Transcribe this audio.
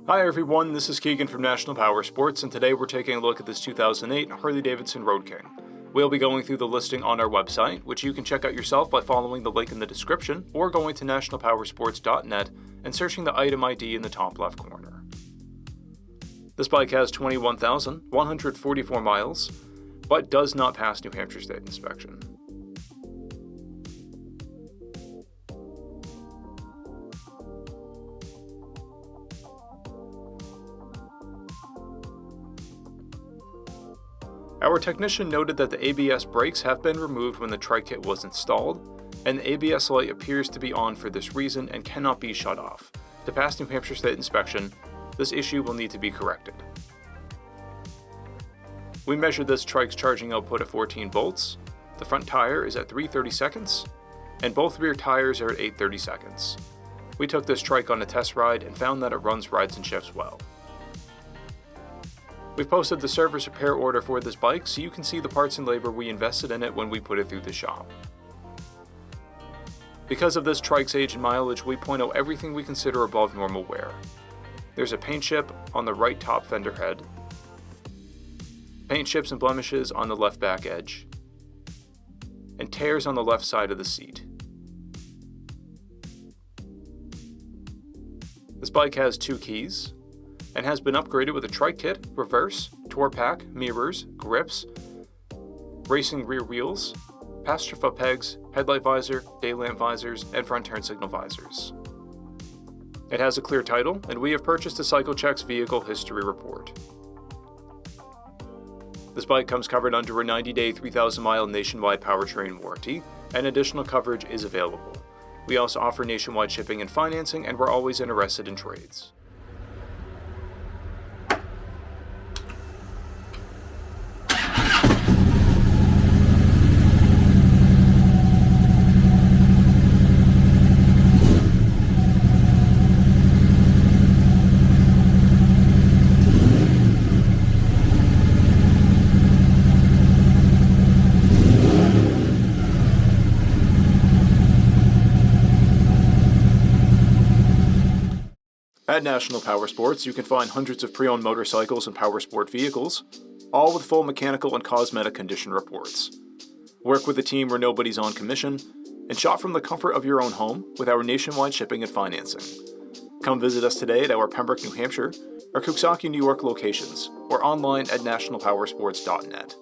Hi everyone, this is Keegan from National Powersports, and today we're taking a look at this 2008 Harley-Davidson Road King. We'll be going through the listing on our website, which you can check out yourself by following the link in the description or going to nationalpowersports.net and searching the item ID in the top left corner. This bike has 21,144 miles, but does not pass New Hampshire State inspection. Our technician noted that the ABS brakes have been removed when the TRIKE kit was installed, and the ABS light appears to be on for this reason and cannot be shut off. To pass New Hampshire State inspection, this issue will need to be corrected. We measured this TRIKE's charging output at 14 volts, the front tire is at 330 seconds, and both rear tires are at 830 seconds. We took this TRIKE on a test ride and found that it runs, rides, and shifts well. We've posted the service repair order for this bike so you can see the parts and labor we invested in it when we put it through the shop. Because of this TRIKE's age and mileage, we point out everything we consider above normal wear. There's a paint chip on the right top fender head, paint chips and blemishes on the left back edge, and tears on the left side of the seat. This bike has 2 keys, and has been upgraded with a TRIKE kit, reverse, tour pack, mirrors, grips, racing rear wheels, passenger foot pegs, headlight visor, daylamp visors, and front turn signal visors. It has a clear title, and we have purchased a CycleCheck's vehicle history report. This bike comes covered under a 90-day, 3,000-mile nationwide powertrain warranty, and additional coverage is available. We also offer nationwide shipping and financing, and we're always interested in trades. At National Powersports, you can find hundreds of pre-owned motorcycles and powersport vehicles, all with full mechanical and cosmetic condition reports. Work with a team where nobody's on commission, and shop from the comfort of your own home with our nationwide shipping and financing. Come visit us today at our Pembroke, New Hampshire, or Coxsackie, New York locations, or online at nationalpowersports.net.